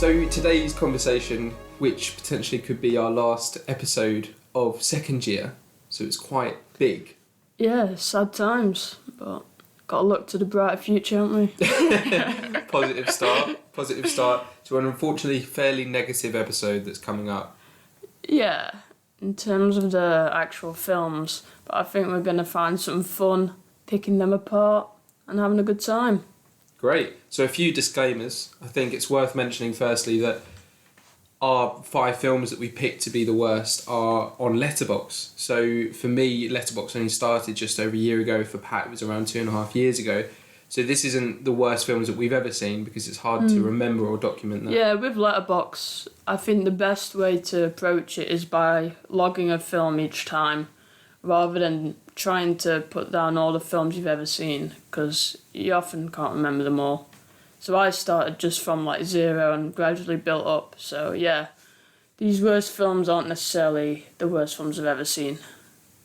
So today's conversation, which potentially could be our last episode of second year, so it's quite big. Yeah, sad times, but got to look to the brighter future, haven't we? Positive start to an unfortunately fairly negative episode that's coming up. Yeah, in terms of the actual films, but I think we're going to find some fun picking them apart and having a good time. Great. So a few disclaimers. I think it's worth mentioning firstly that our 5 films that we picked to be the worst are on Letterboxd. So for me, Letterboxd only started just over a year ago. For Pat, it was around 2.5 years ago. So this isn't the worst films that we've ever seen because it's hard to remember or document that. Yeah, with Letterboxd, I think the best way to approach it is by logging a film each time rather than trying to put down all the films you've ever seen because you often can't remember them all. So I started just from like 0 and gradually built up. So yeah, these worst films aren't necessarily the worst films I've ever seen.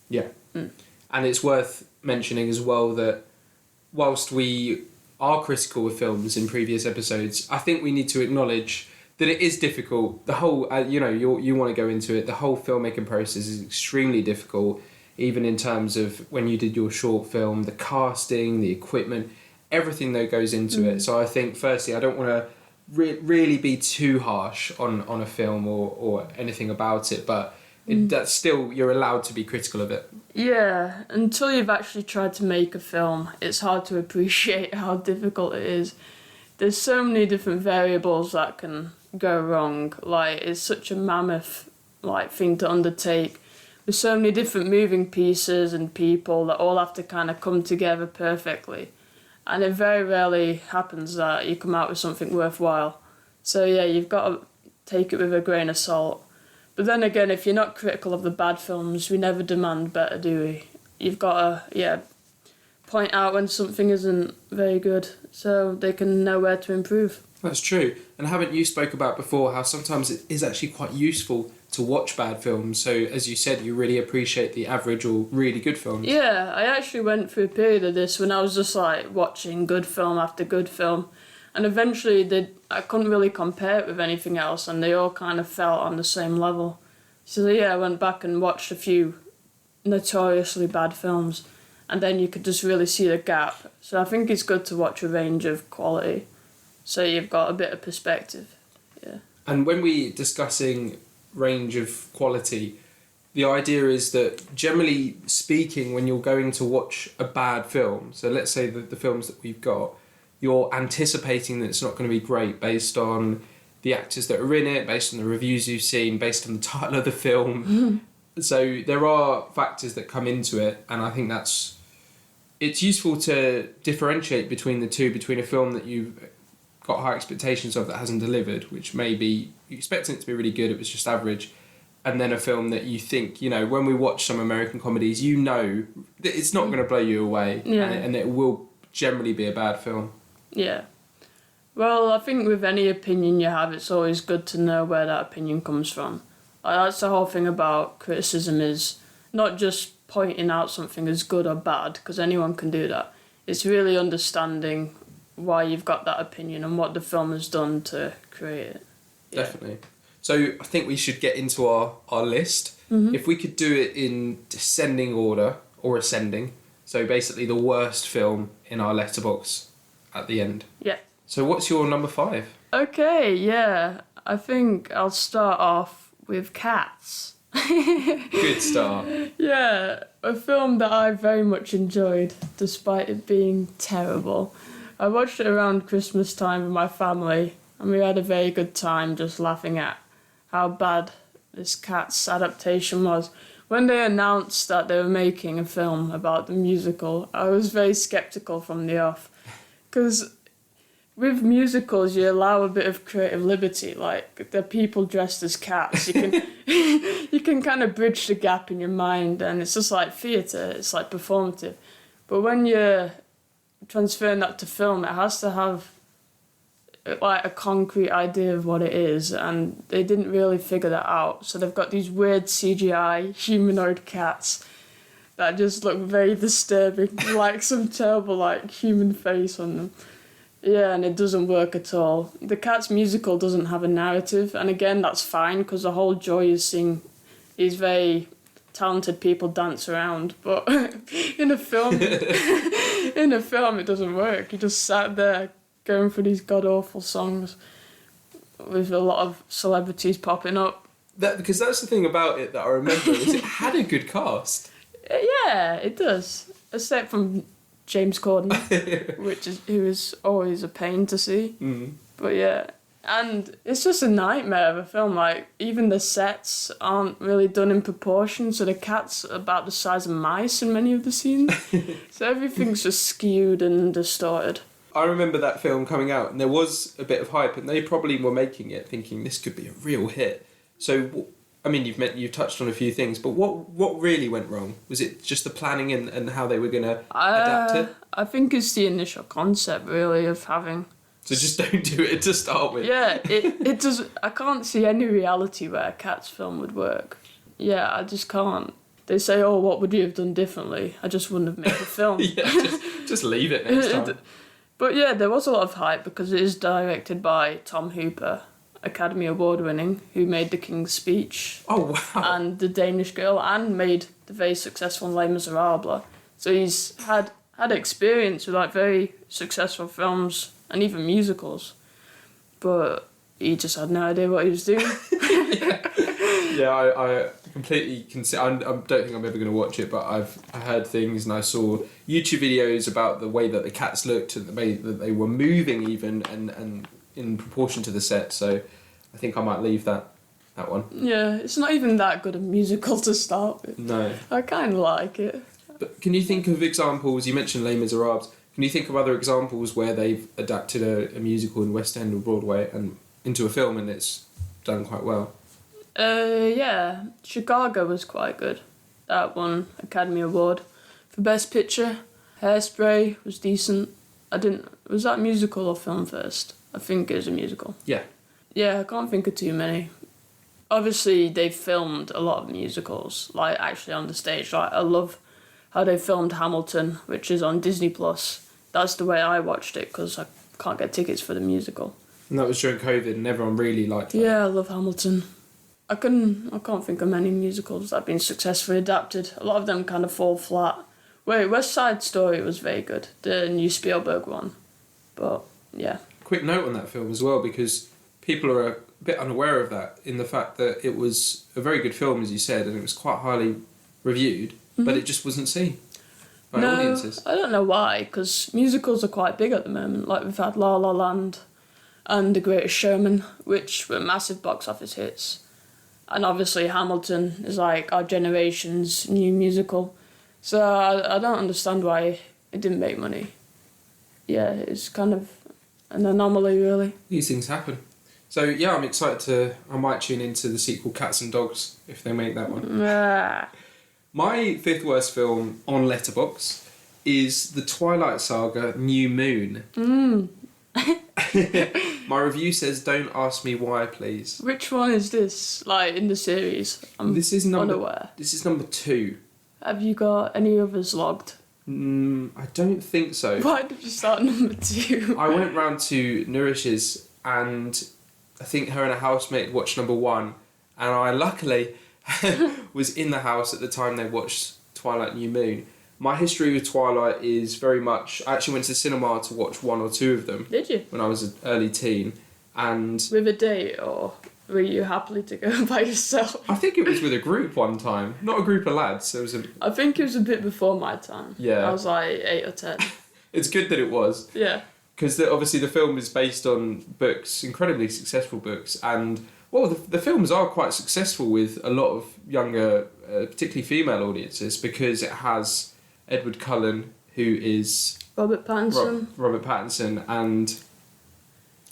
Yeah. And it's worth mentioning as well that whilst we are critical of films in previous episodes, I think we need to acknowledge that it is difficult. The whole, you want to go into it, the whole filmmaking process is extremely difficult, even in terms of when you did your short film, the casting, the equipment, everything that goes into it. So I think, firstly, I don't want to really be too harsh on a film or anything about it, but that's still, you're allowed to be critical of it. Yeah, until you've actually tried to make a film, it's hard to appreciate how difficult it is. There's so many different variables that can go wrong. Like, it's such a mammoth thing to undertake. There's so many different moving pieces and people that all have to kind of come together perfectly. And it very rarely happens that you come out with something worthwhile. So yeah, you've got to take it with a grain of salt. But then again, if you're not critical of the bad films, we never demand better, do we? You've got to, point out when something isn't very good so they can know where to improve. That's true. And haven't you spoke about before how sometimes it is actually quite useful to watch bad films? So as you said, you really appreciate the average or really good films. Yeah, I actually went through a period of this when I was just like watching good film after good film. And eventually I couldn't really compare it with anything else and they all kind of felt on the same level. So yeah, I went back and watched a few notoriously bad films and then you could just really see the gap. So I think it's good to watch a range of quality so you've got a bit of perspective. Yeah. And when we're discussing range of quality, the idea is that generally speaking, when you're going to watch a bad film, so let's say the films that we've got, you're anticipating that it's not going to be great based on the actors that are in it, based on the reviews you've seen, based on the title of the film. So there are factors that come into it, and I think it's useful to differentiate between the two, between a film that you've got high expectations of that hasn't delivered, which maybe you're expecting it to be really good, it was just average, and then a film that you think, when we watch some American comedies, that it's not going to blow you away, and it will generally be a bad film. Yeah. Well, I think with any opinion you have, it's always good to know where that opinion comes from. That's the whole thing about criticism, is not just pointing out something as good or bad, because anyone can do that. It's really understanding why you've got that opinion and what the film has done to create it. Yeah. Definitely. So I think we should get into our list. If we could do it in descending order or ascending, so basically the worst film in our letterbox at the end. Yeah. So what's your number 5? Okay, yeah. I think I'll start off with Cats. Good start. Yeah, a film that I very much enjoyed, despite it being terrible. I watched it around Christmas time with my family, and we had a very good time just laughing at how bad this Cats adaptation was. When they announced that they were making a film about the musical, I was very sceptical from the off. Because with musicals, you allow a bit of creative liberty. Like, the people dressed as cats. You can you can kind of bridge the gap in your mind, and it's just like theatre. It's like performative. But when you're transferring that to film, it has to have like a concrete idea of what it is, and they didn't really figure that out. So they've got these weird CGI humanoid cats that just look very disturbing, like some terrible like human face on them. Yeah, and it doesn't work at all. The Cats musical doesn't have a narrative, and again, that's fine because the whole joy is seeing these very talented people dance around. But in a film, it doesn't work. You just sat there going through these god awful songs with a lot of celebrities popping up. Because that's the thing about it that I remember is it had a good cast. Yeah, it does, except from James Corden, who is always a pain to see. Mm. But yeah, and it's just a nightmare of a film. Like, even the sets aren't really done in proportion, so the cat's about the size of mice in many of the scenes. So everything's just skewed and distorted. I remember that film coming out, and there was a bit of hype, and they probably were making it thinking this could be a real hit. So, I mean, you've touched on a few things, but what really went wrong? Was it just the planning and how they were going to adapt it? I think it's the initial concept, really, of having... So just don't do it to start with. Yeah, it does... I can't see any reality where a Cats film would work. Yeah, I just can't. They say, oh, what would you have done differently? I just wouldn't have made the film. Yeah, just leave it next time. But yeah, there was a lot of hype because it is directed by Tom Hooper, Academy Award winning, who made The King's Speech. Oh, wow. And The Danish Girl, and made the very successful Les Miserables. So he's had experience with like very successful films and even musicals. But he just had no idea what he was doing. Yeah, I completely can see. I don't think I'm ever going to watch it, but I heard things and I saw YouTube videos about the way that the cats looked and the way that they were moving even and in proportion to the set. So I think I might leave that one. Yeah, it's not even that good a musical to start with. No. I kind of like it. But can you think of examples? You mentioned Les Miserables. Can you think of other examples where they've adapted a musical in West End or Broadway and into a film and it's done quite well? Yeah, Chicago was quite good. That won Academy Award for Best Picture. Hairspray was decent. Was that musical or film first? I think it was a musical. Yeah. Yeah, I can't think of too many. Obviously, they've filmed a lot of musicals, like actually on the stage. Like, I love how they filmed Hamilton, which is on Disney Plus. That's the way I watched it because I can't get tickets for the musical. And that was during COVID, and everyone really liked that. Yeah, I love Hamilton. I can't think of many musicals that have been successfully adapted. A lot of them kind of fall flat. West Side Story was very good, the new Spielberg one. But, yeah. Quick note on that film as well, because people are a bit unaware of that, in the fact that it was a very good film, as you said, and it was quite highly reviewed, but it just wasn't seen by audiences. I don't know why, because musicals are quite big at the moment. Like, we've had La La Land and The Greatest Showman, which were massive box office hits. And obviously Hamilton is like our generation's new musical. So I don't understand why it didn't make money. Yeah, it's kind of an anomaly, really. These things happen. So yeah, I'm excited I might tune into the sequel Cats and Dogs if they make that one. My fifth worst film on Letterboxd is the Twilight Saga New Moon. My review says, don't ask me why, please. Which one is this, like, in the series? This is number unaware. This is number 2. Have you got any others logged? I don't think so. Why did you start number 2? I went round to Nourish's and I think her and a housemate watched number 1, and I luckily was in the house at the time they watched Twilight New Moon. My history with Twilight is very much... I actually went to the cinema to watch 1 or 2 of them. Did you? When I was an early teen. And... With a date, or were you happily to go by yourself? I think it was with a group one time. Not a group of lads. It was I think it was a bit before my time. Yeah. I was like 8 or 10. It's good that it was. Yeah. Because obviously the film is based on books, incredibly successful books. And, well, the films are quite successful with a lot of younger, particularly female audiences, because it has... Edward Cullen, who is... Robert Pattinson. Robert Pattinson and...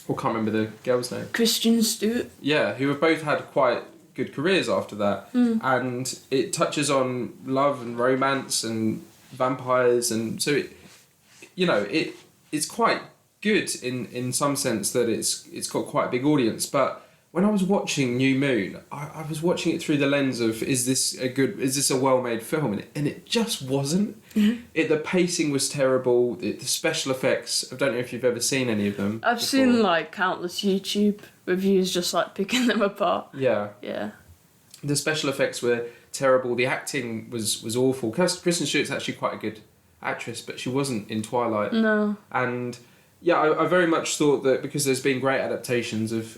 I can't remember the girl's name. Kristen Stewart. Yeah, who have both had quite good careers after that. And it touches on love and romance and vampires, and so it's quite good in some sense that it's got quite a big audience. But when I was watching New Moon, I was watching it through the lens of is this a well-made film, and it just wasn't. The pacing was terrible. The special effects. I don't know if you've ever seen any of them. I've seen like countless YouTube reviews just like picking them apart. Yeah. Yeah. The special effects were terrible. The acting was awful. Kristen Stewart's actually quite a good actress, but she wasn't in Twilight. No. And yeah, I very much thought that because there's been great adaptations of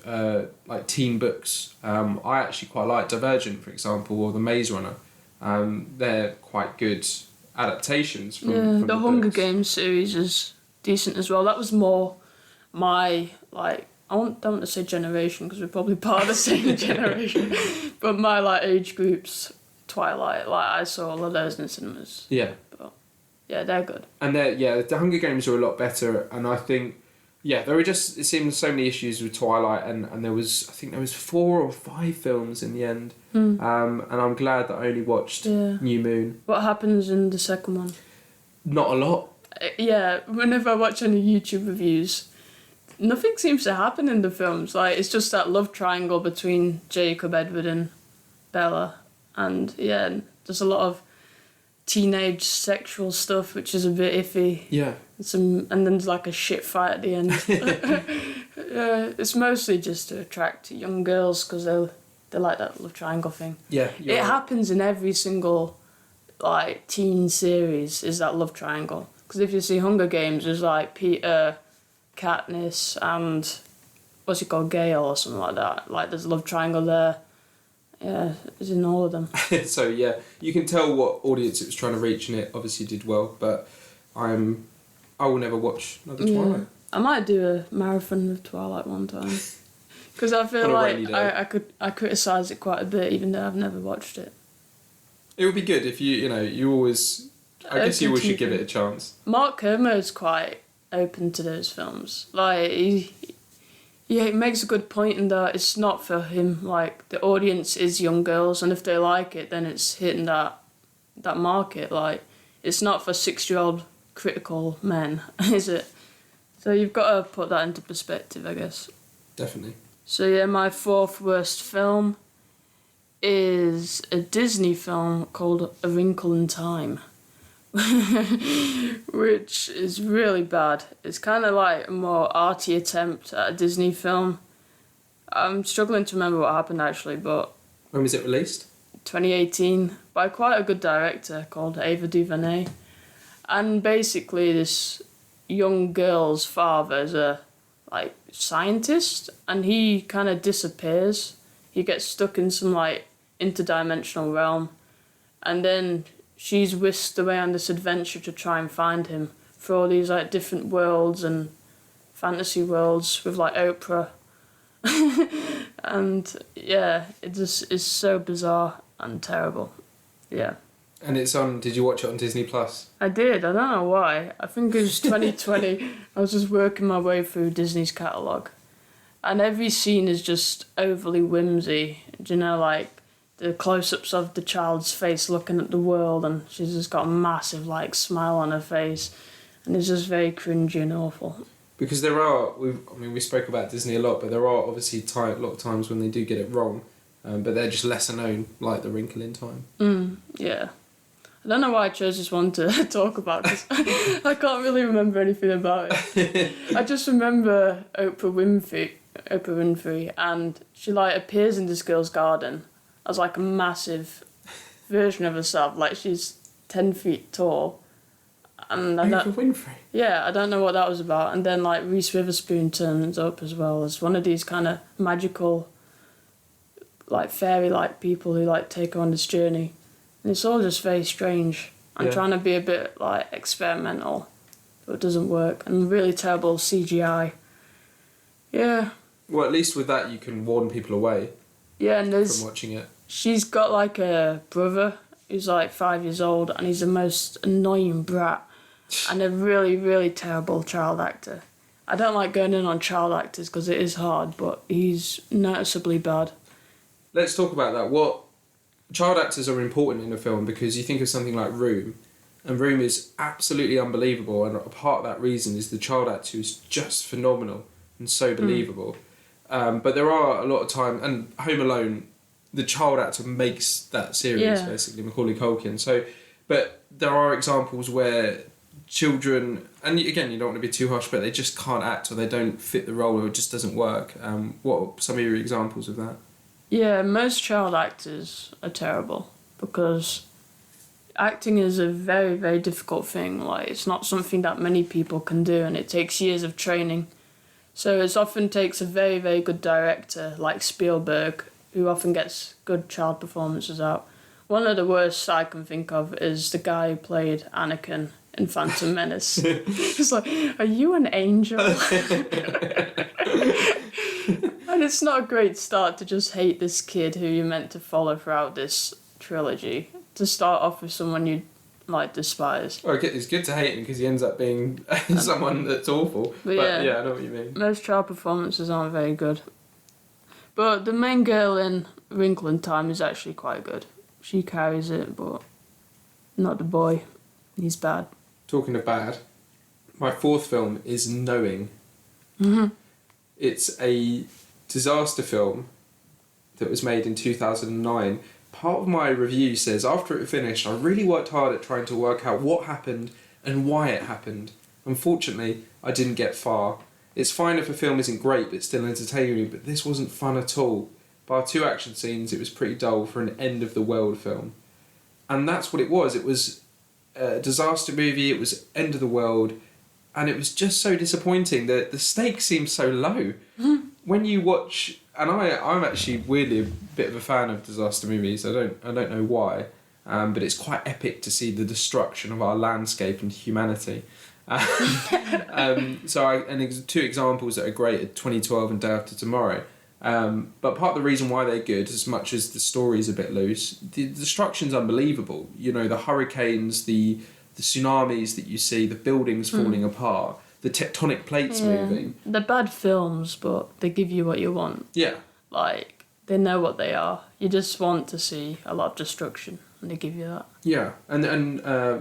like teen books. I actually quite like Divergent, for example, or The Maze Runner. They're quite good adaptations from the Hunger Games series is decent as well. That was more my like. Don't want to say generation because we're probably part of the same generation, but my like age groups, Twilight, like I saw all of those in cinemas. Yeah. But yeah, they're good. And the Hunger Games are a lot better, and I think, yeah, there were just, it seemed so many issues with Twilight, and there was, I think there was 4 or 5 films in the end, and I'm glad that I only watched New Moon. What happens in the second one? Not a lot. Yeah, whenever I watch any YouTube reviews, nothing seems to happen in the films. Like, it's just that love triangle between Jacob, Edward, and Bella. And, yeah, there's a lot of teenage sexual stuff, which is a bit iffy. Yeah. And then there's, like, a shit fight at the end. It's mostly just to attract young girls, because they like that love triangle thing. Yeah. It happens in every single, like, teen series, is that love triangle. Because if you see Hunger Games, there's, like, Peter, Katniss, and what's it called, Gale or something like that. Like, there's a love triangle there. Yeah, it's in all of them. So yeah, you can tell what audience it was trying to reach, and it obviously did well. But I will never watch another Twilight. I might do a marathon of Twilight one time, because I feel like I criticise it quite a bit, even though I've never watched it. It would be good if you always. I guess you always should give it a chance. Mark Kermode's quite open to those films. Like he makes a good point in that it's not for him. Like, the audience is young girls, and if they like it, then it's hitting that market. Like, it's not for 6-year-old critical men, is it? So you've got to put that into perspective, I guess. Definitely. So yeah, my 4th worst film is a Disney film called A Wrinkle in Time. Which is really bad. It's kind of like a more arty attempt at a Disney film. I'm struggling to remember what happened actually, but... When was it released? 2018, by quite a good director called Ava DuVernay. And basically this young girl's father is a like scientist, and he kind of disappears. He gets stuck in some like interdimensional realm, and then she's whisked away on this adventure to try and find him through all these like different worlds and fantasy worlds with like Oprah. And yeah, it just is so bizarre and terrible. Yeah. And it's on, did you watch it on Disney Plus? I did, I don't know why. I think it was 2020. I was just working my way through Disney's catalogue. And every scene is just overly whimsy. Do you know, like the close-ups of the child's face looking at the world, and she's just got a massive like smile on her face, and it's just very cringy and awful. Because we spoke about Disney a lot, but there are obviously a lot of times when they do get it wrong, but they're just lesser known, like The Wrinkle in Time. Yeah. I don't know why I chose this one to talk about, because I can't really remember anything about it. I just remember Oprah Winfrey, and she like appears in this girl's garden as like a massive version of herself, like she's 10 feet tall. And Oprah Winfrey? Yeah, I don't know what that was about. And then like Reese Witherspoon turns up as well as one of these kind of magical, like fairy-like people who like take her on this journey. And it's all just very strange. I'm trying to be a bit like experimental, but it doesn't work. And really terrible CGI. Yeah. Well, at least with that you can warn people away. Yeah, and from watching it. She's got like a brother who's like 5 years old, and he's the most annoying brat and a really, really terrible child actor. I don't like going in on child actors because it is hard, but he's noticeably bad. Let's talk about that. What child actors are important in a film, because you think of something like Room, and Room is absolutely unbelievable, and a part of that reason is the child actor who's just phenomenal and so believable. But there are a lot of time, and Home Alone, the child actor makes that series, basically, Macaulay Culkin. So, but there are examples where children, and again, you don't want to be too harsh, but they just can't act, or they don't fit the role, or it just doesn't work. What are some of your examples of that? Yeah, most child actors are terrible because acting is a very, very difficult thing. Like, it's not something that many people can do, and it takes years of training. So it often takes a very, very good director like Spielberg, who often gets good child performances out. One of the worst I can think of is the guy who played Anakin in Phantom Menace. It's like, are you an angel? And it's not a great start to just hate this kid who you're meant to follow throughout this trilogy. To start off with someone you like despise. Well, it's good to hate him because he ends up being someone that's awful. But yeah, I know what you mean. Most child performances aren't very good. But the main girl in Wrinkle in Time is actually quite good. She carries it, but not the boy. He's bad. Talking of bad, my fourth film is Knowing. Mm-hmm. It's a disaster film that was made in 2009. Part of my review says, after it finished, I really worked hard at trying to work out what happened and why it happened. Unfortunately, I didn't get far. It's fine if a film isn't great but still entertaining, but this wasn't fun at all. Bar 2 action scenes, it was pretty dull for an end-of-the-world film. And that's what it was. It was a disaster movie, it was end of the world, and it was just so disappointing. The stakes seemed so low. When you watch... And I'm actually weirdly a bit of a fan of disaster movies. I don't know why, but it's quite epic to see the destruction of our landscape and humanity. Two examples that are great are 2012 and Day After Tomorrow. But part of the reason why they're good, as much as the story's a bit loose, the destruction's unbelievable. You know, the hurricanes, the tsunamis that you see, the buildings falling apart, the tectonic plates moving. They're bad films, but they give you what you want. Yeah. Like, they know what they are. You just want to see a lot of destruction, and they give you that. Yeah, and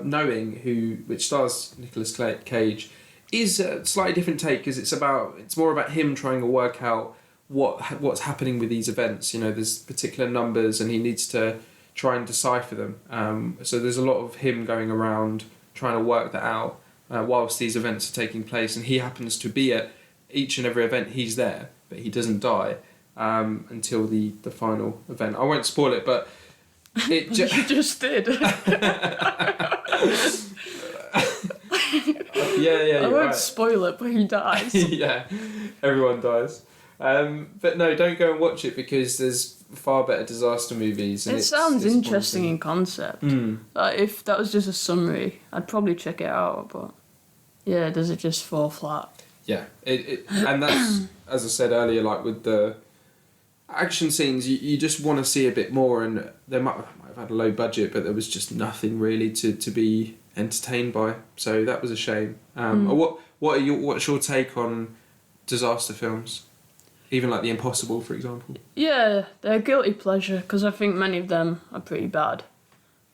Knowing, which stars Nicolas Cage, is a slightly different take because it's more about him trying to work out what's happening with these events. You know, there's particular numbers, and he needs to try and decipher them. So there's a lot of him going around trying to work that out whilst these events are taking place, and he happens to be at each and every event. He's there, but he doesn't die until the final event. I won't spoil it, but it you just did. Yeah, I won't right. spoil it, but he dies. Yeah, everyone dies. But no, don't go and watch it because there's far better disaster movies. And it sounds interesting in concept. Like, if that was just a summary, I'd probably check it out. But yeah, does it just fall flat? Yeah, and that's, as I said earlier, like with the action scenes, you just want to see a bit more, and they might have had a low budget, but there was just nothing really to be entertained by. So that was a shame. What's your take on disaster films? Even like The Impossible, for example. Yeah, they're a guilty pleasure because I think many of them are pretty bad.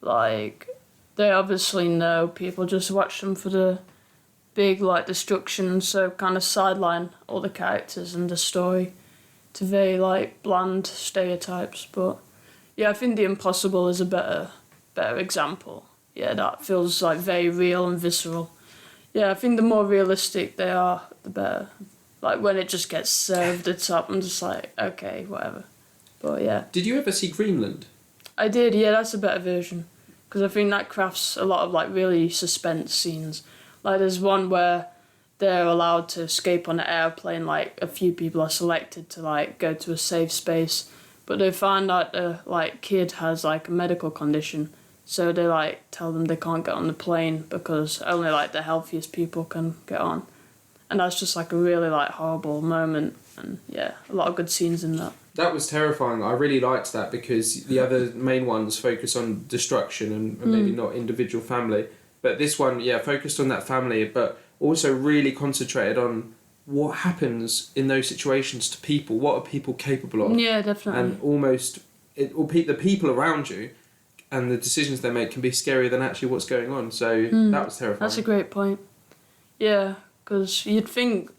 Like, they obviously know people just watch them for the big like destruction, so kind of sideline all the characters and the story to very like bland stereotypes. But yeah, I think The Impossible is a better example. Yeah, that feels like very real and visceral. Yeah, I think the more realistic they are, the better. Like, when it just gets served at top, I'm just like, okay, whatever. But yeah. Did you ever see Greenland? I did, yeah, that's a better version. Because I think that crafts a lot of like really suspense scenes. Like, there's one where they're allowed to escape on an airplane, like a few people are selected to like go to a safe space, but they find out the like kid has like a medical condition, so they like tell them they can't get on the plane because only like the healthiest people can get on. And that's just like a really like horrible moment, and yeah, a lot of good scenes in that. That was terrifying. I really liked that because the other main ones focus on destruction and maybe not individual family. But this one, yeah, focused on that family, but also really concentrated on what happens in those situations to people. What are people capable of? Yeah, definitely. And almost, the people around you and the decisions they make can be scarier than actually what's going on. So that was terrifying. That's a great point. Yeah, because you'd think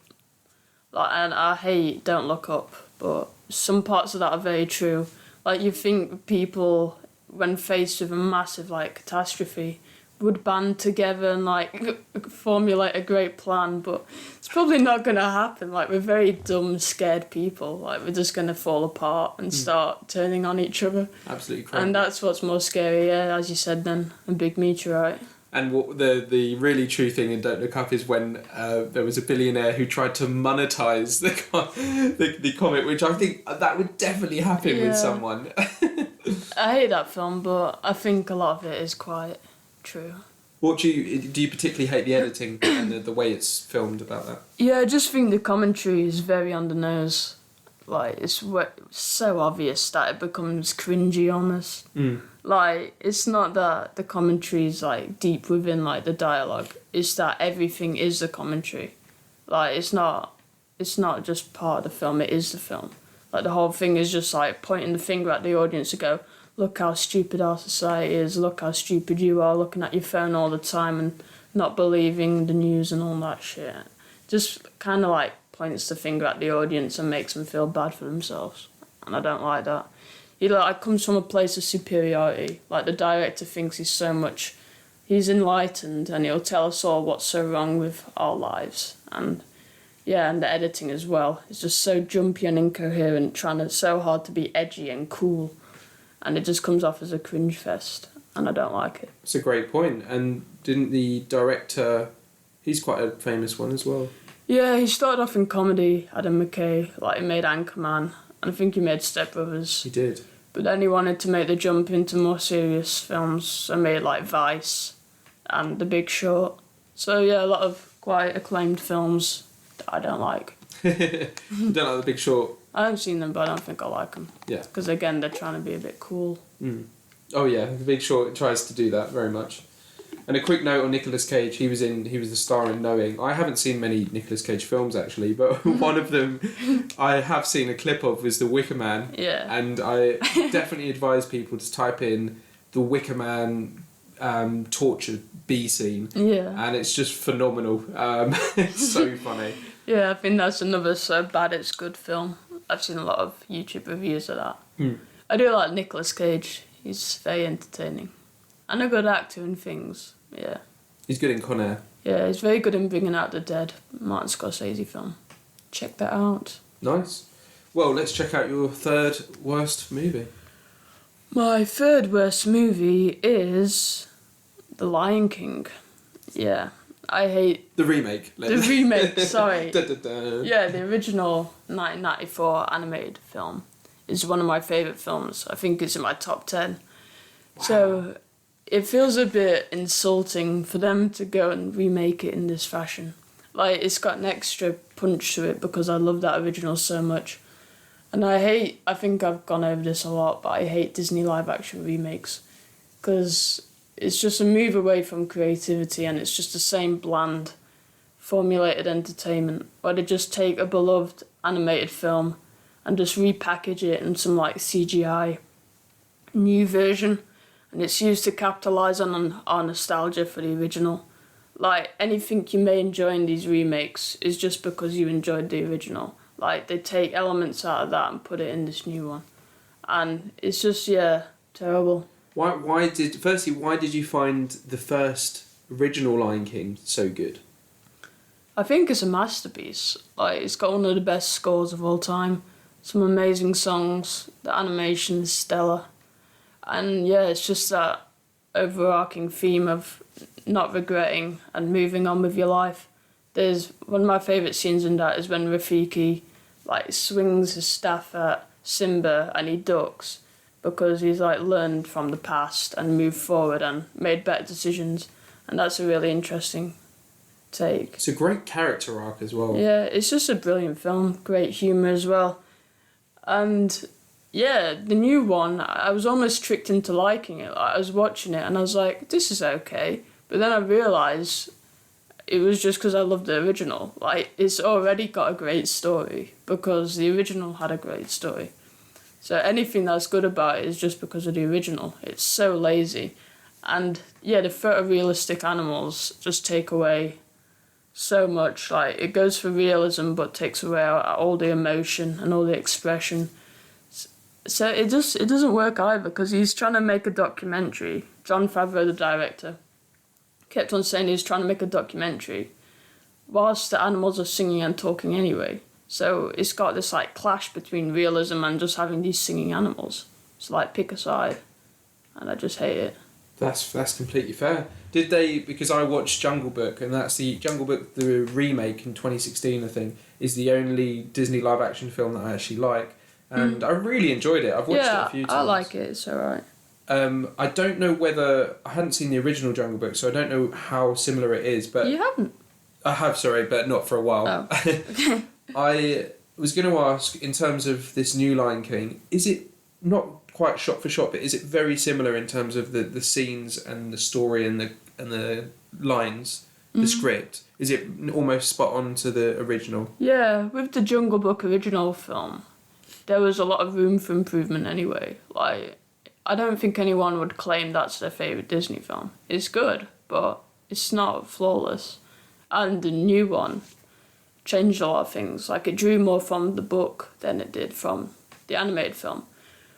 Like, and I hate Don't Look Up, but some parts of that are very true. Like, you think people, when faced with a massive, like, catastrophe, would band together and, like, formulate a great plan, but it's probably not going to happen. Like, we're very dumb, scared people. Like, we're just going to fall apart and start turning on each other. Absolutely crazy. And that's what's more scary, yeah, as you said, than a big meteorite. And what the really true thing in Don't Look Up is when there was a billionaire who tried to monetize the comic, which I think that would definitely happen with someone. I hate that film, but I think a lot of it is quite true. What do you particularly hate the editing and the way it's filmed about that? Yeah, I just think the commentary is very on the nose. Like, it's so obvious that it becomes cringy almost. Like, it's not that the commentary's, like, deep within, like, the dialogue. It's that everything is the commentary. Like, it's not just part of the film, it is the film. Like, the whole thing is just, like, pointing the finger at the audience to go, look how stupid our society is, look how stupid you are, looking at your phone all the time and not believing the news and all that shit. Just kind of, like, points the finger at the audience and makes them feel bad for themselves. And I don't like that. He, like, comes from a place of superiority. Like, the director thinks he's enlightened and he'll tell us all what's so wrong with our lives. And, yeah, and the editing as well. It's just so jumpy and incoherent, trying so hard to be edgy and cool. And it just comes off as a cringe fest. And I don't like it. It's a great point. And didn't the director... He's quite a famous one as well. Yeah, he started off in comedy, Adam McKay. Like, he made Anchorman. And I think he made Step Brothers. He did. But then he wanted to make the jump into more serious films and made, like, Vice and The Big Short. So, yeah, a lot of quite acclaimed films that I don't like. You don't like The Big Short? I haven't seen them, but I don't think I like them. Yeah. Because, again, they're trying to be a bit cool. Oh, yeah, The Big Short tries to do that very much. And a quick note on Nicolas Cage, he was the star in Knowing. I haven't seen many Nicolas Cage films actually, but one of them I have seen a clip of was The Wicker Man. Yeah. And I definitely advise people to type in The Wicker Man torture bee scene. Yeah. And it's just phenomenal. It's so funny. Yeah, I think that's another so bad it's good film. I've seen a lot of YouTube reviews of that. I do like Nicolas Cage. He's very entertaining. And a good actor in things, yeah. He's good in Con Air. Yeah, he's very good in Bringing Out the Dead, Martin Scorsese film. Check that out. Nice. Well, let's check out your third worst movie. My third worst movie is The Lion King. Yeah, I hate... The remake. The remake, sorry. Da, da, da. Yeah, the original 1994 animated film is one of my favourite films. I think it's in my top 10. Wow. So... It feels a bit insulting for them to go and remake it in this fashion. Like, it's got an extra punch to it because I love that original so much. And I think I've gone over this a lot, but I hate Disney live-action remakes. Because it's just a move away from creativity and it's just the same bland, formulated entertainment. Where they just take a beloved animated film and just repackage it in some, like, CGI new version. And it's used to capitalise on our nostalgia for the original. Like, anything you may enjoy in these remakes is just because you enjoyed the original. Like, they take elements out of that and put it in this new one. And it's just, yeah, terrible. Why did you find the first original Lion King so good? I think it's a masterpiece. Like, it's got one of the best scores of all time. Some amazing songs. The animation is stellar. And yeah, it's just that overarching theme of not regretting and moving on with your life. There's one of my favourite scenes in that is when Rafiki like swings his staff at Simba and he ducks because he's like learned from the past and moved forward and made better decisions. And that's a really interesting take. It's a great character arc as well. Yeah, it's just a brilliant film. Great humour as well. And... yeah, the new one, I was almost tricked into liking it. Like, I was watching it and I was like, this is okay. But then I realised it was just because I loved the original. Like, it's already got a great story because the original had a great story. So anything that's good about it is just because of the original. It's so lazy. And, yeah, the photorealistic animals just take away so much. Like, it goes for realism but takes away all the emotion and all the expression. So it doesn't work either, because he's trying to make a documentary. Jon Favreau, the director, kept on saying he's trying to make a documentary whilst the animals are singing and talking anyway. So it's got this like clash between realism and just having these singing animals. It's like, pick a side, and I just hate it. That's completely fair. Did they, because I watched Jungle Book, and that's the Jungle Book, the remake in 2016, I think, is the only Disney live action film that I actually like. And I really enjoyed it. I've watched it a few times. I like it. It's alright. I don't know whether... I hadn't seen the original Jungle Book, so I don't know how similar it is, but... You haven't? I have, sorry, but not for a while. Oh. I was going to ask, in terms of this new Lion King, is it not quite shot for shot, but is it very similar in terms of the scenes and the story and the lines, the script? Is it almost spot on to the original? Yeah, with the Jungle Book original film, there was a lot of room for improvement anyway. Like, I don't think anyone would claim that's their favourite Disney film. It's good, but it's not flawless. And the new one changed a lot of things. Like, it drew more from the book than it did from the animated film.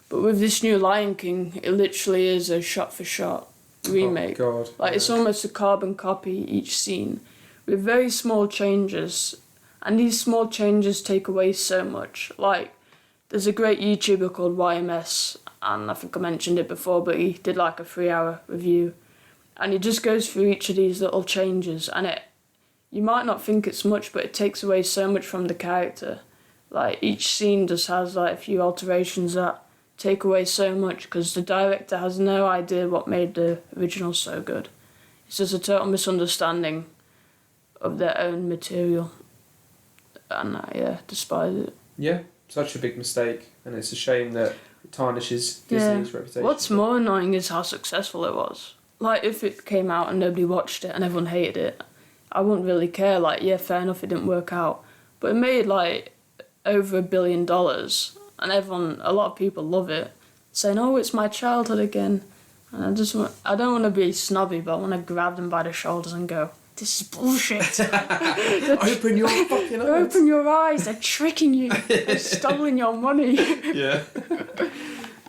But with this new Lion King, it literally is a shot-for-shot remake. Oh, God. Like, it's almost a carbon copy each scene, with very small changes. And these small changes take away so much. Like, there's a great YouTuber called YMS, and I think I mentioned it before, but he did like a 3-hour review. And he just goes through each of these little changes, and you might not think it's much, but it takes away so much from the character. Like, each scene just has like a few alterations that take away so much, because the director has no idea what made the original so good. It's just a total misunderstanding of their own material. And I despise it. Yeah, such a big mistake, and it's a shame that it tarnishes Disney's reputation. What's more annoying is how successful it was. Like, if it came out and nobody watched it and everyone hated it, I wouldn't really care. Like, yeah, fair enough, it didn't work out. But it made, like, over $1 billion, and a lot of people love it, saying, oh, it's my childhood again. And I don't want to be snobby, but I want to grab them by the shoulders and go, this is bullshit. Open your fucking eyes. Open your eyes, they're tricking you. They're stealing your money. Yeah.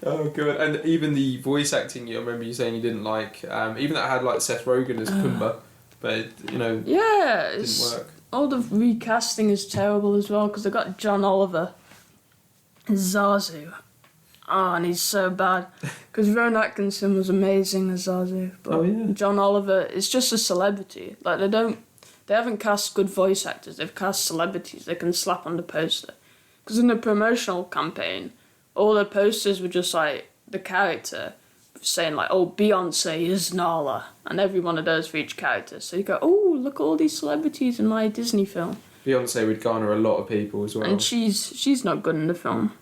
Oh, God. And even the voice acting, I remember you saying you didn't like, even that had, like, Seth Rogen as Pumbaa, but, yeah, it didn't work. All the recasting is terrible as well, because they got John Oliver as Zazu. Oh, and he's so bad. Because Rowan Atkinson was amazing as Zazu. But John Oliver is just a celebrity. Like, they haven't cast good voice actors. They've cast celebrities they can slap on the poster. Because in the promotional campaign, all the posters were just like the character saying like, oh, Beyonce is Nala. And every one of those for each character. So you go, oh, look at all these celebrities in my Disney film. Beyonce would garner a lot of people as well. And she's not good in the film.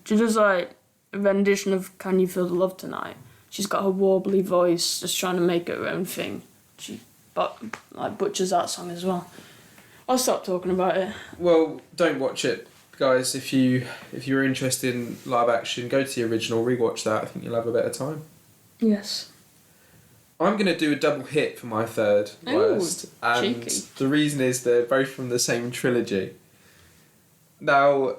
She does like a rendition of Can You Feel the Love Tonight. She's got her warbly voice, just trying to make it her own thing. She butchers that song as well. I'll stop talking about it. Well, don't watch it, guys. If you're interested in live action, go to the original, rewatch that. I think you'll have a better time. Yes. I'm going to do a double hit for my third worst. And cheeky. The reason is they're both from the same trilogy. Now,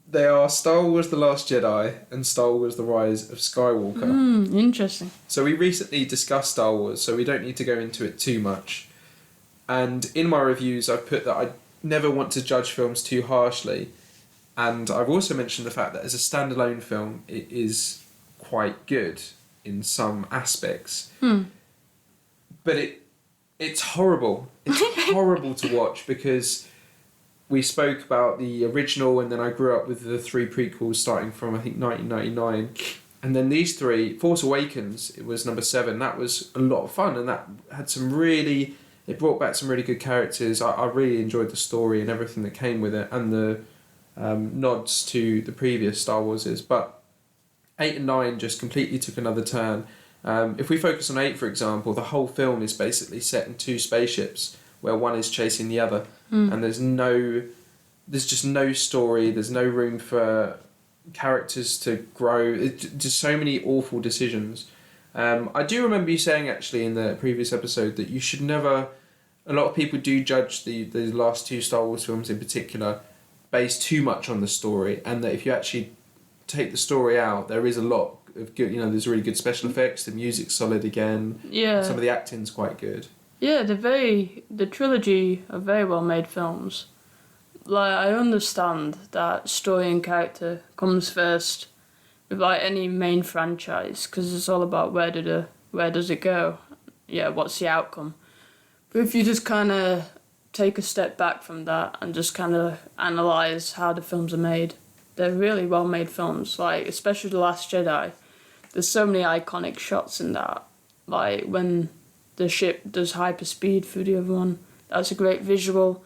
they are Star Wars The Last Jedi and Star Wars The Rise of Skywalker. Interesting. So we recently discussed Star Wars, so we don't need to go into it too much. And in my reviews, I've put that I never want to judge films too harshly. And I've also mentioned the fact that as a standalone film, it is quite good in some aspects. But it's horrible. It's horrible to watch, because we spoke about the original, and then I grew up with the 3 prequels starting from, I think, 1999. And then these 3, Force Awakens, it was number 7. That was a lot of fun, and that had it brought back some really good characters. I really enjoyed the story and everything that came with it, and the nods to the previous Star Warses. But 8 and 9 just completely took another turn. If we focus on 8, for example, the whole film is basically set in 2 spaceships, where one is chasing the other. And there's just no story, there's no room for characters to grow. Just so many awful decisions. I do remember you saying, actually, in the previous episode, that you should never a lot of people do judge the last two Star Wars films in particular based too much on the story, and that if you actually take the story out, there is a lot of good. There's really good special effects. The music's solid again. Yeah. Some of the acting's quite good. Yeah, the trilogy are very well made films. Like, I understand that story and character comes first with like any main franchise, because it's all about where does it go? Yeah, what's the outcome? But if you just kind of take a step back from that and just kind of analyse how the films are made, they're really well made films. Like, especially The Last Jedi, there's so many iconic shots in that. Like when the ship does hyperspeed through the other one, that's a great visual.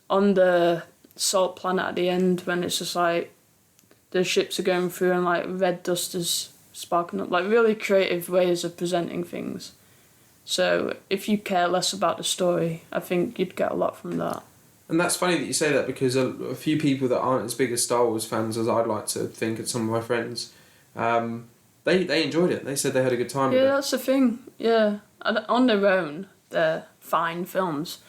On the salt planet at the end, when it's just like the ships are going through and like red dust is sparking up, like really creative ways of presenting things. So if you care less about the story, I think you'd get a lot from that. And that's funny that you say that, because a few people that aren't as big as Star Wars fans as I'd like to think, and some of my friends, they enjoyed it. They said they had a good time with it. Yeah, that's the thing. Yeah, and on their own, they're fine films.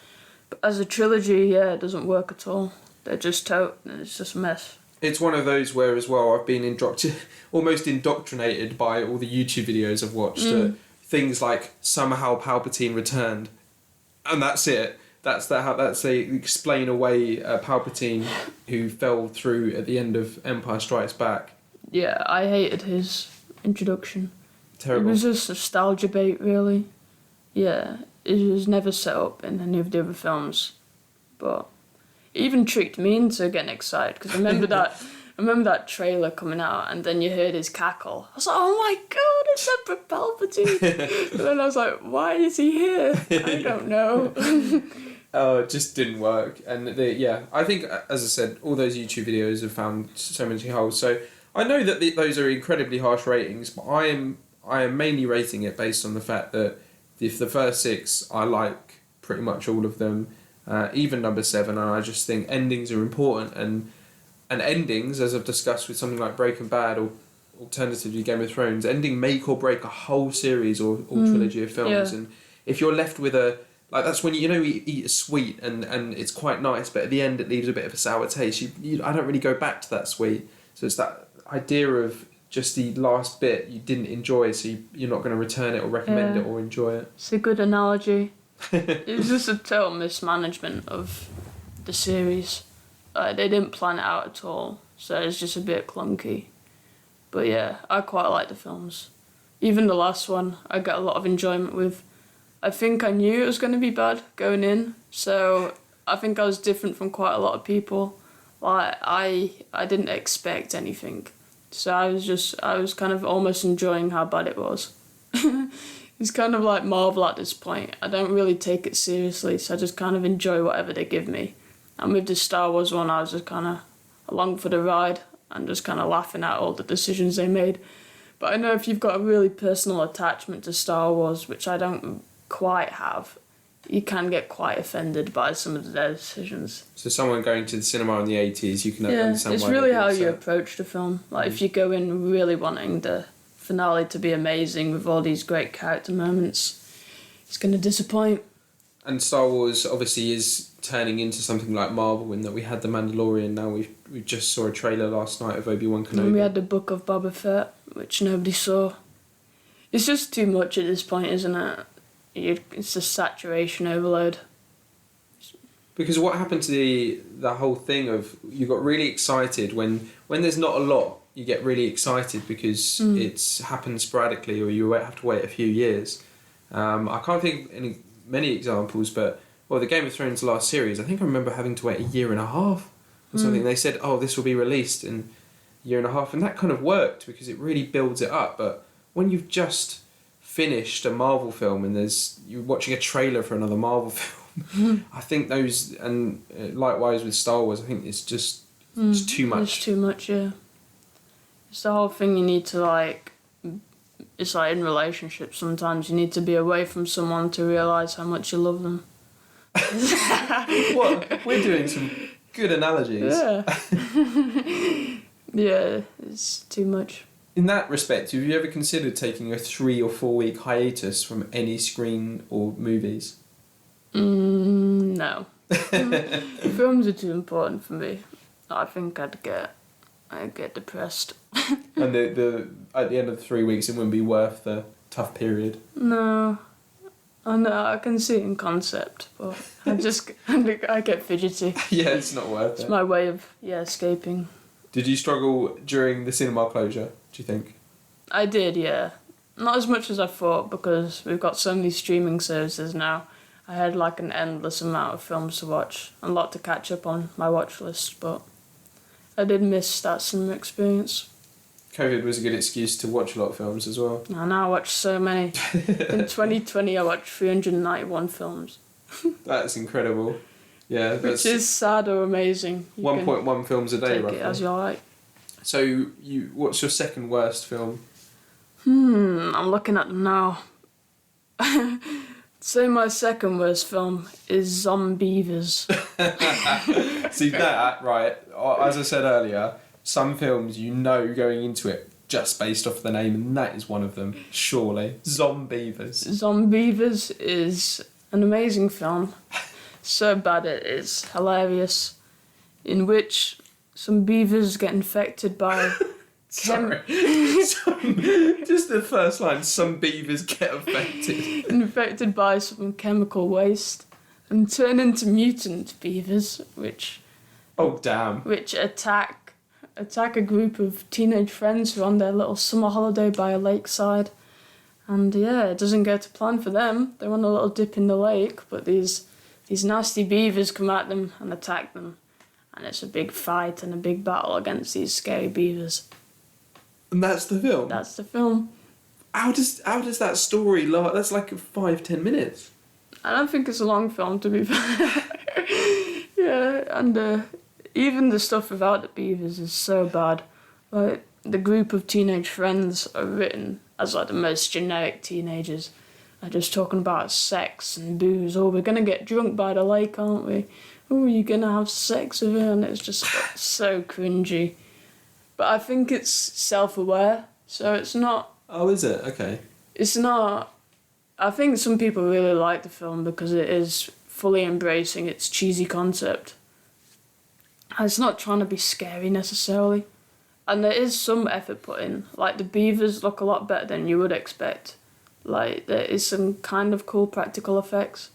But as a trilogy, yeah, it doesn't work at all. They're just it's just a mess. It's one of those where, as well, I've been almost indoctrinated by all the YouTube videos I've watched. Things like somehow Palpatine returned, and that's it. That's they explain away Palpatine, who fell through at the end of Empire Strikes Back. Yeah, I hated his introduction. Terrible. It was just nostalgia bait, really. Yeah, it was never set up in any of the other films, but it even tricked me into getting excited, because I remember that trailer coming out, and then you heard his cackle. I was like, oh my god, it's Emperor Palpatine! And then I was like, why is he here? I don't know. Oh, it just didn't work. And I think, as I said, all those YouTube videos have found so many holes. So I know that those are incredibly harsh ratings, but I am mainly rating it based on the fact that if the first 6, I like pretty much all of them, even number 7, and I just think endings are important, and endings, as I've discussed with something like Breaking Bad or alternatively Game of Thrones, ending make or break a whole series or trilogy of films. Yeah. And if you're left with that's when you eat a sweet and it's quite nice, but at the end it leaves a bit of a sour taste. I don't really go back to that sweet. So it's that idea of just the last bit you didn't enjoy, so you're not going to return it or recommend it or enjoy it. It's a good analogy. It was just a total mismanagement of the series. They didn't plan it out at all, so it's just a bit clunky. But yeah, I quite like the films. Even the last one, I got a lot of enjoyment with. I think I knew it was going to be bad going in, so I think I was different from quite a lot of people. Like, I didn't expect anything, so I was kind of almost enjoying how bad it was. It's kind of like Marvel at this point. I don't really take it seriously, so I just kind of enjoy whatever they give me. And with the Star Wars one, I was just kind of along for the ride and just kind of laughing at all the decisions they made. But I know if you've got a really personal attachment to Star Wars, which I don't quite have, you can get quite offended by some of their decisions. So someone going to the cinema in the 80s, you can understand it's why really how you approach the film. Like, if you go in really wanting the finale to be amazing with all these great character moments, it's going to disappoint. And Star Wars obviously is turning into something like Marvel, in that we had The Mandalorian, now we just saw a trailer last night of Obi-Wan Kenobi. And we had the Book of Boba Fett, which nobody saw. It's just too much at this point, isn't it? It's just saturation overload. Because what happened to the whole thing of, you got really excited when there's not a lot, you get really excited because it's happened sporadically, or you have to wait a few years. I can't think of many examples, but the Game of Thrones last series, I think I remember having to wait a year and a half or something. They said, this will be released in a year and a half, and that kind of worked because it really builds it up. But when you've just finished a Marvel film and you're watching a trailer for another Marvel film, I think those, and likewise with Star Wars, I think it's just it's too much. It's too much, yeah. It's the whole thing you need to it's like in relationships, sometimes you need to be away from someone to realise how much you love them. What? We're doing some good analogies. Yeah. Yeah, it's too much. In that respect, have you ever considered taking a 3 or 4 week hiatus from any screen or movies? No. Films are too important for me. I think I'd get depressed. And the at the end of the 3 weeks, it wouldn't be worth the tough period. No. I know, I can see it in concept, but I get fidgety. Yeah, it's not worth It's it. my way of, escaping. Did you struggle during the cinema closure, do you think? I did, yeah. Not as much as I thought, because we've got so many streaming services now. I had like an endless amount of films to watch, a lot to catch up on my watch list, but I did miss that cinema experience. COVID was a good excuse to watch a lot of films as well. I now watch so many. In 2020, I watched 391 films. That's incredible. Yeah, that's Which is sad or amazing. 1.1 films a day, take roughly. it as you like. So, what's your second worst film? I'm looking at them now. So my second worst film is Zombeavers. See that, right? As I said earlier, some films going into it just based off the name, and that is one of them, surely. Zombeavers. Zombeavers is an amazing film. So bad it is hilarious. In which some beavers get infected by... Sorry. Just the first line, some beavers get affected. infected by some chemical waste and turn into mutant beavers, which Oh, damn. which attack a group of teenage friends who are on their little summer holiday by a lakeside. And yeah, it doesn't go to plan for them. They want a little dip in the lake, but these nasty beavers come at them and attack them. And it's a big fight and a big battle against these scary beavers. And that's the film? That's the film. How does that story last? That's like 5-10 minutes. I don't think it's a long film, to be fair. Yeah, and even the stuff without the beavers is so bad. Like, the group of teenage friends are written as like the most generic teenagers. They're just talking about sex and booze. Oh, we're gonna get drunk by the lake, aren't we? Oh, you're gonna have sex with her, and it's just so cringy. But I think it's self-aware, so it's not... Oh, is it? Okay. It's not... I think some people really like the film because it is fully embracing its cheesy concept. It's not trying to be scary necessarily. And there is some effort put in. Like, the beavers look a lot better than you would expect. Like, there is some kind of cool practical effects.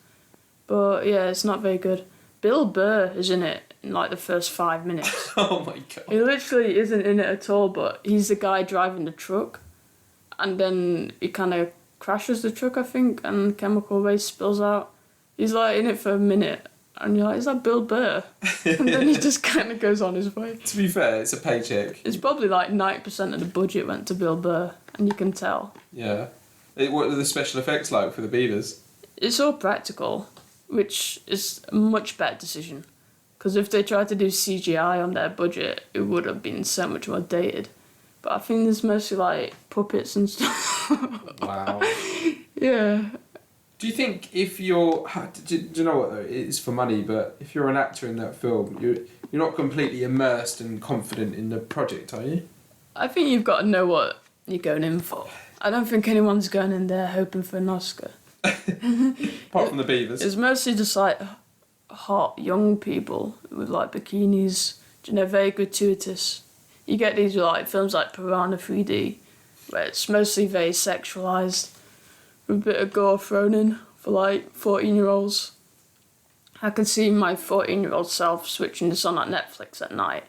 But yeah, it's not very good. Bill Burr is in it in like the first 5 minutes. Oh my god. He literally isn't in it at all, but he's the guy driving the truck. And then he kind of crashes the truck, I think, and chemical waste spills out. He's like in it for a minute, and you're like, is that Bill Burr? And then he just kind of goes on his way. To be fair, it's a paycheck. It's probably like 90% of the budget went to Bill Burr, and you can tell. Yeah. What are the special effects like for the beavers? It's all practical, which is a much better decision. Because if they tried to do CGI on their budget, it would have been so much more dated. But I think there's mostly like puppets and stuff. Wow. Yeah. Do you think if you're... Do you know what though? It is for money, but if you're an actor in that film, you're not completely immersed and confident in the project, are you? I think you've got to know what you're going in for. I don't think anyone's going in there hoping for an Oscar. Apart from the beavers. It's mostly just like hot young people with like bikinis, very gratuitous. You get these like films like Piranha 3D, where it's mostly very sexualised, with a bit of gore thrown in for like 14-year-olds. I can see my 14-year-old self switching this on at Netflix at night,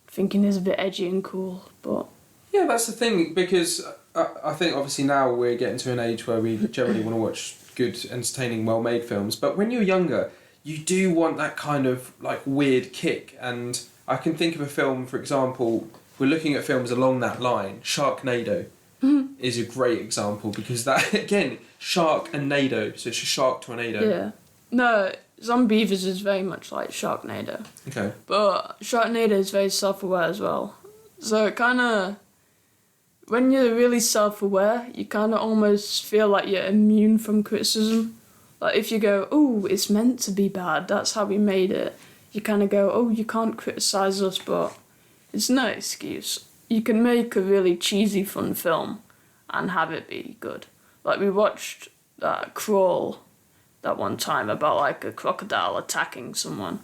thinking it's a bit edgy and cool, but... Yeah, that's the thing, because I think obviously now we're getting to an age where we generally want to watch good, entertaining, well-made films, but when you're younger, you do want that kind of like weird kick, and I can think of a film, for example, we're looking at films along that line, Sharknado is a great example, because that, again, shark and nado, so it's a shark tornado. Yeah. No, Zombeavers is very much like Sharknado. Okay. But Sharknado is very self-aware as well. So it kind of... When you're really self-aware, you kind of almost feel like you're immune from criticism. Like if you go, oh, it's meant to be bad, that's how we made it. You kind of go, oh, you can't criticise us, but it's no excuse. You can make a really cheesy, fun film and have it be good. Like we watched Crawl that one time about like a crocodile attacking someone.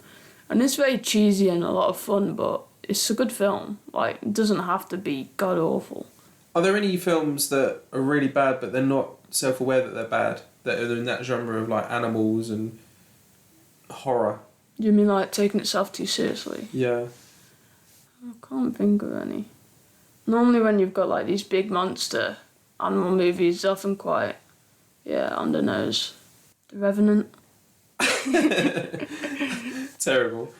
And it's very cheesy and a lot of fun, but it's a good film. Like, it doesn't have to be god awful. Are there any films that are really bad but they're not self-aware that they're bad, that are in that genre of like animals and horror? You mean like taking itself too seriously? Yeah. I can't think of any. Normally when you've got like these big monster animal movies, they're often quite, on the nose. The Revenant. Terrible.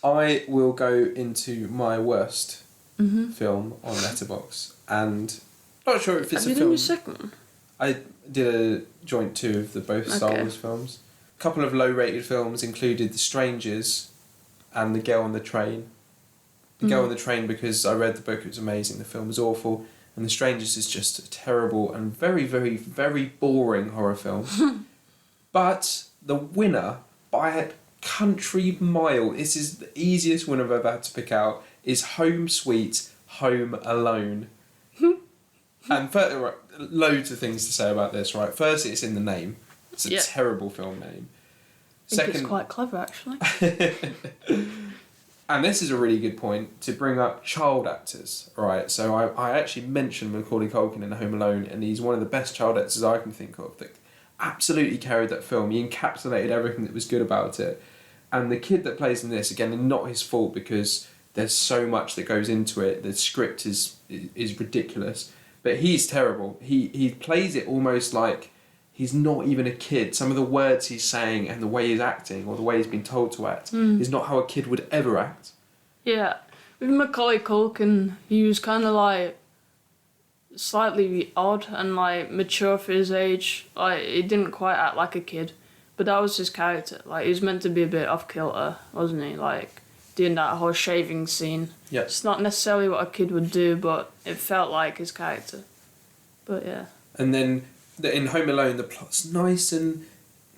I will go into my worst film on Letterboxd, and not sure if it's Have a you film. done your second one? I did a joint 2 of the both Star Wars films. A couple of low-rated films included The Strangers and The Girl on the Train. The Girl on the Train, because I read the book, it was amazing. The film was awful, and The Strangers is just a terrible and very, very, very boring horror film. But the winner by a country mile, this is the easiest one I've ever had to pick out, is Home Sweet Home Alone. And loads of things to say about this, right? First, it's in the name. It's a terrible film name. I think it's quite clever, actually. And this is a really good point to bring up child actors, right? So I actually mentioned Macaulay Culkin in Home Alone, and he's one of the best child actors I can think of that absolutely carried that film. He encapsulated everything that was good about it. And the kid that plays in this, again, not his fault because there's so much that goes into it. The script is ridiculous. But he's terrible. He plays it almost like he's not even a kid. Some of the words he's saying and the way he's acting or the way he's been told to act is not how a kid would ever act. Yeah. With Macaulay Culkin, he was kind of like slightly odd and like mature for his age. Like, he didn't quite act like a kid. But that was his character. Like, he was meant to be a bit off kilter, wasn't he? Like, doing that whole shaving scene. Yeah. It's not necessarily what a kid would do, but it felt like his character. But yeah. And then in Home Alone, the plot's nice and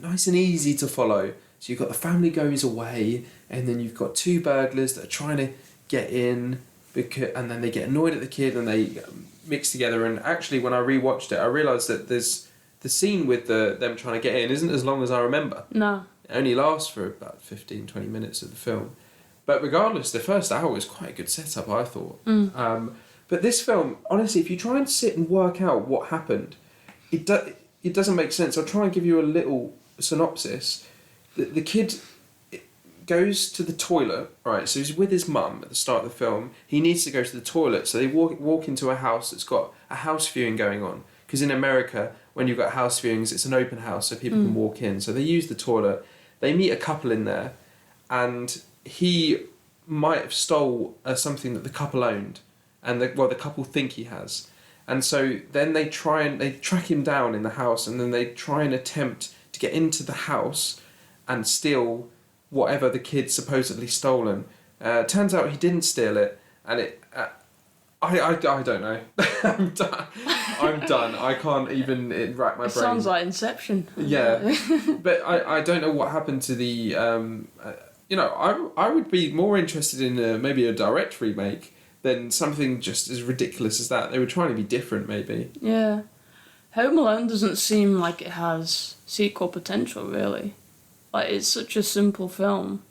easy to follow. So you've got the family goes away, and then you've got 2 burglars that are trying to get in, and then they get annoyed at the kid, and they mix together. And actually, when I rewatched it, I realised that there's the scene with them trying to get in isn't as long as I remember. No. It only lasts for about 15-20 minutes of the film. But regardless, the first hour was quite a good setup, I thought. But this film, honestly, if you try and sit and work out what happened, it doesn't make sense. I'll try and give you a little synopsis. The kid goes to the toilet, right? So he's with his mum at the start of the film. He needs to go to the toilet, so they walk into a house that's got a house viewing going on. Because in America, when you've got house viewings, it's an open house, so people can walk in. So they use the toilet. They meet a couple in there, and he might have stole something that the couple owned, and the couple think he has. And so then they track him down in the house, and then they try and attempt to get into the house and steal whatever the kid supposedly stolen. Turns out he didn't steal it, and I don't know. I'm done. I can't even rack my brain. Sounds like Inception. Yeah, but I don't know what happened to the. I would be more interested in maybe a direct remake than something just as ridiculous as that. They were trying to be different, maybe. Yeah. Home Alone doesn't seem like it has sequel potential, really. Like, it's such a simple film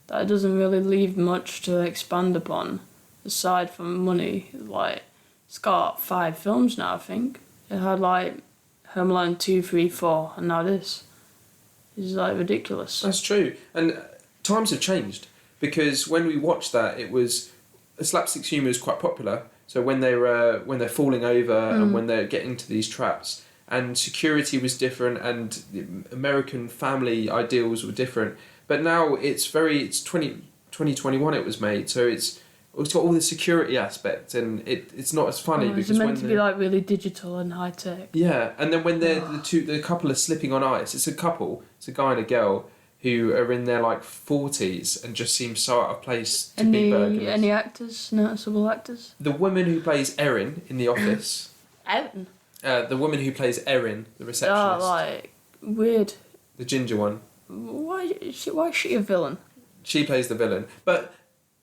that it doesn't really leave much to expand upon, aside from money. Like, it's got 5 films now, I think. It had, like, Home Alone 2, 3, 4, and now this. It's, like, ridiculous. That's true. And times have changed, because when we watched that, it was... slapstick humour is quite popular. So when they're falling over and when they're getting to these traps, and security was different, and the American family ideals were different. But now it's 2021 it was made, so it's got all the security aspect, and it's not as funny because it's meant to be like really digital and high tech. Yeah, and then when the couple are slipping on ice, it's a guy and a girl who are in their like 40s and just seem so out of place to be burglars. Any actors, noticeable actors? The woman who plays Erin in The Office. Erin? The woman who plays Erin, the receptionist. Oh, like, weird. The ginger one. Why is she a villain? She plays the villain. But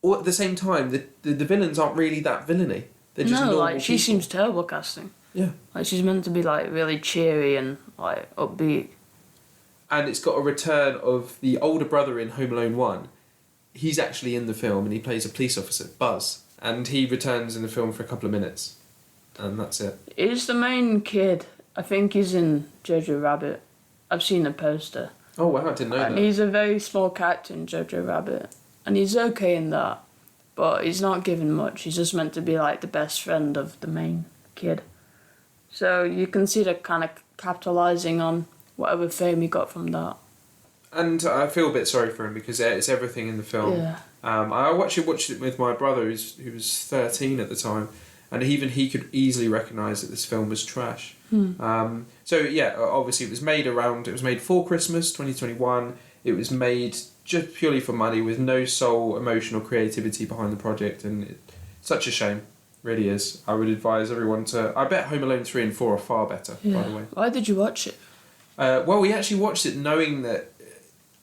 at the same time, the villains aren't really that villainy. They're just normal people. She seems terrible casting. Yeah. Like, she's meant to be, like, really cheery and, like, upbeat. And it's got a return of the older brother in Home Alone 1. He's actually in the film and he plays a police officer, Buzz. And he returns in the film for a couple of minutes. And that's it. He's the main kid. I think he's in Jojo Rabbit. I've seen the poster. Oh, wow, I didn't know that. And he's a very small character in Jojo Rabbit. And he's okay in that. But he's not given much. He's just meant to be like the best friend of the main kid. So you can see they're kind of capitalising on whatever fame he got from that. And I feel a bit sorry for him because it's everything in the film. Yeah. I actually watched it with my brother who was 13 at the time. And even he could easily recognise that this film was trash. So yeah, obviously it was made for Christmas 2021. It was made just purely for money with no soul, emotional creativity behind the project, and it's such a shame, really is. I would advise everyone to. I bet Home Alone 3 and 4 are far better, by the way. Why did you watch it? Well, we actually watched it knowing that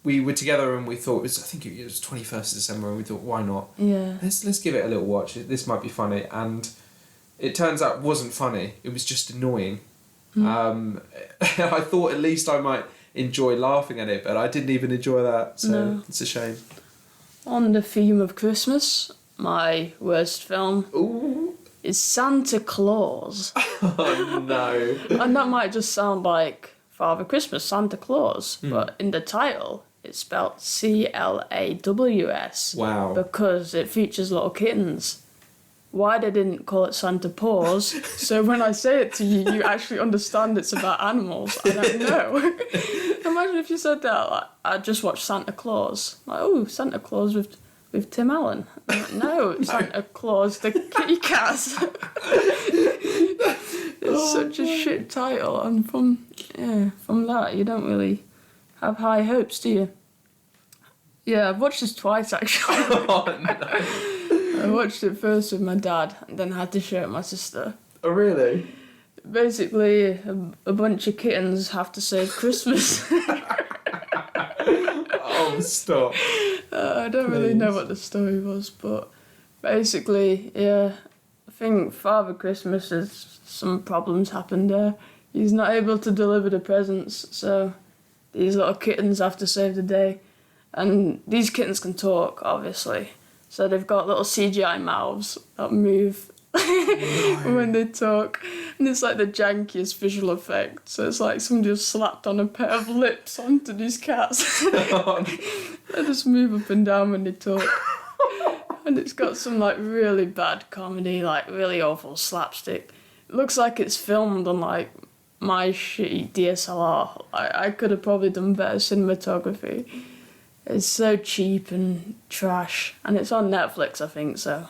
we were together and we thought I think it was 21st of December and we thought, why not? Yeah. Let's give it a little watch. This might be funny, and it turns out it wasn't funny. It was just annoying. I thought at least I might enjoy laughing at it, but I didn't even enjoy that, so it's a shame. On the theme of Christmas, my worst film is Santa Claus. Oh no. And that might just sound like Father Christmas, Santa Claus, but in the title it's spelled CLAWS. Wow. Because it features little kittens. Why they didn't call it Santa Paws, so when I say it to you, you actually understand it's about animals. I don't know. Imagine if you said that, like, I just watched Santa Claus. Like, oh, Santa Claus with Tim Allen. I'm like, no, Santa Claus, the kitty cats. It's such a shit title, and from that, you don't really have high hopes, do you? Yeah, I've watched this twice, actually. Oh no. I watched it first with my dad and then had to share it with my sister. Oh really? Basically, a bunch of kittens have to save Christmas. Oh, stop. I don't really know what the story was, but basically, yeah, I think Father Christmas has some problems happened there. He's not able to deliver the presents, so these little kittens have to save the day. And these kittens can talk, obviously. So they've got little CGI mouths that move when they talk. And it's like the jankiest visual effect. So it's like somebody just slapped on a pair of lips onto these cats. They just move up and down when they talk. And it's got some like really bad comedy, like really awful slapstick. It looks like it's filmed on like my shitty DSLR. I could have probably done better cinematography. It's so cheap and trash, and it's on Netflix, I think, so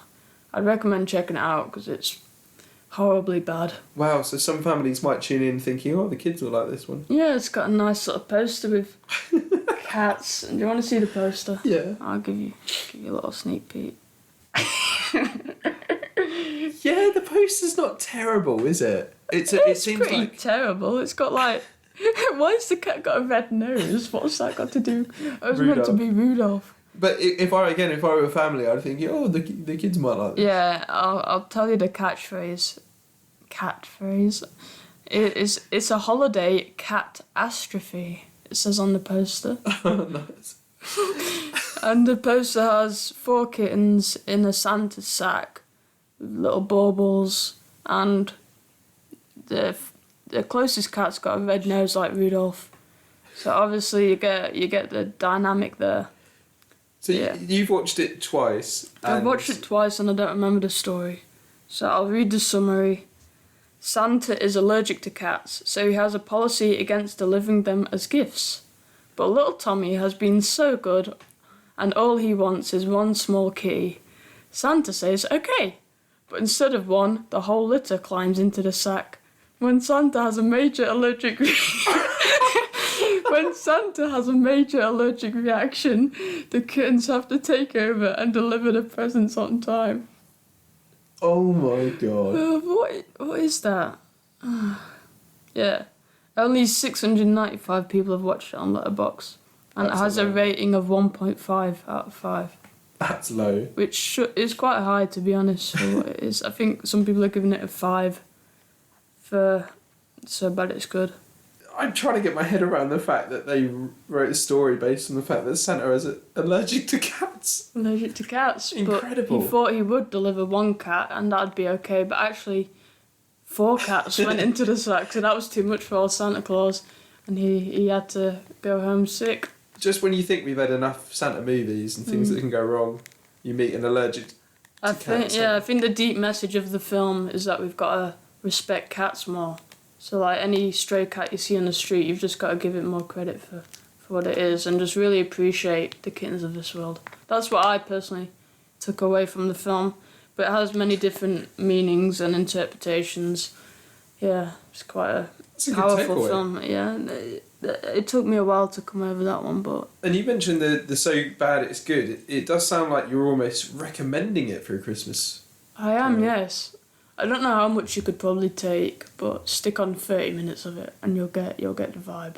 I'd recommend checking it out because it's horribly bad. Wow, so some families might tune in thinking, oh, the kids will like this one. Yeah, it's got a nice sort of poster with cats. And do you want to see the poster? Yeah. I'll give you a little sneak peek. Yeah, the poster's not terrible, is it? It seems pretty like terrible. It's got like... Why has the cat got a red nose? What's that got to do? It was meant to be Rudolph. But if I were a family, I'd think, oh, the kids might like this. Yeah, I'll tell you the catchphrase. It's a holiday catastrophe. It says on the poster. Nice. And the poster has 4 kittens in a Santa sack with little baubles, and the closest cat's got a red nose like Rudolph. So obviously you get the dynamic there. So yeah. You've watched it twice. I've watched it twice and I don't remember the story. So I'll read the summary. Santa is allergic to cats, so he has a policy against delivering them as gifts. But little Tommy has been so good, and all he wants is one small kitty. Santa says, okay, but instead of one, the whole litter climbs into the sack. When Santa has a major allergic reaction, the kittens have to take over and deliver the presents on time. Oh my god. What is that? Yeah. Only 695 people have watched it on Letterboxd. And it has a rating of 1.5 out of 5. That's low. Which is quite high, to be honest, for what it is. I think some people are giving it a 5 for so bad it's good. I'm trying to get my head around the fact that they wrote a story based on the fact that Santa is allergic to cats. Allergic to cats. Incredible. But he thought he would deliver one cat and that'd be okay, but actually 4 cats went into the sack, so that was too much for old Santa Claus, and he had to go home sick. Just when you think we've had enough Santa movies and things that can go wrong, you meet an allergic to cats. I think the deep message of the film is that we've got to respect cats more. So like any stray cat you see on the street, you've just got to give it more credit for what it is and just really appreciate the kittens of this world. That's what I personally took away from the film. But it has many different meanings and interpretations. Yeah, it's quite a powerful film. Yeah, it took me a while to come over that one, but... And you mentioned the so bad it's good. It does sound like you're almost recommending it for Christmas. I am, yes. I don't know how much you could probably take, but stick on 30 minutes of it and you'll get the vibe.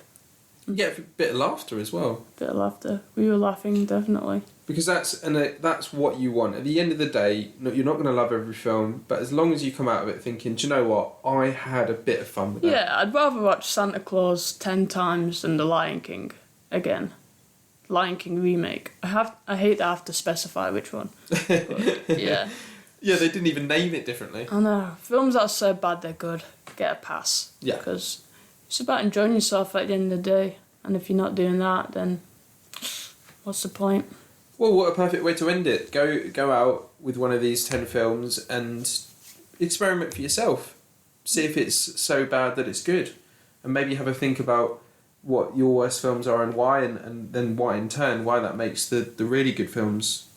You get a bit of laughter as well. Bit of laughter. We were laughing, definitely. Because that's what you want. At the end of the day, you're not going to love every film, but as long as you come out of it thinking, do you know what? I had a bit of fun with that. Yeah, I'd rather watch Santa Claus 10 times than The Lion King again. Lion King remake. I hate that I have to specify which one. But, yeah. Yeah, they didn't even name it differently. I know. Films that are so bad they're good, get a pass. Yeah. Because it's about enjoying yourself at the end of the day. And if you're not doing that, then what's the point? Well, what a perfect way to end it. Go out with one of these 10 films and experiment for yourself. See if it's so bad that it's good. And maybe have a think about what your worst films are and why, and then why in turn, why that makes the really good films,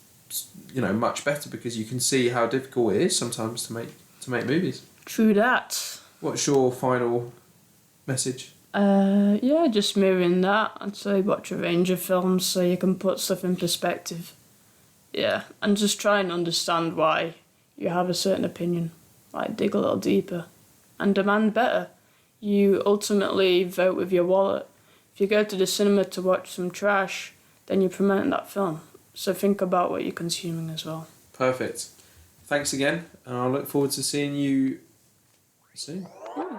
much better, because you can see how difficult it is sometimes to make movies. True that. What's your final message? Just mirroring that. I'd say watch a range of films so you can put stuff in perspective. Yeah, and just try and understand why you have a certain opinion. Like, dig a little deeper and demand better. You ultimately vote with your wallet. If you go to the cinema to watch some trash, then you're promoting that film. So think about what you're consuming as well. Perfect. Thanks again, and I'll look forward to seeing you soon. Yeah.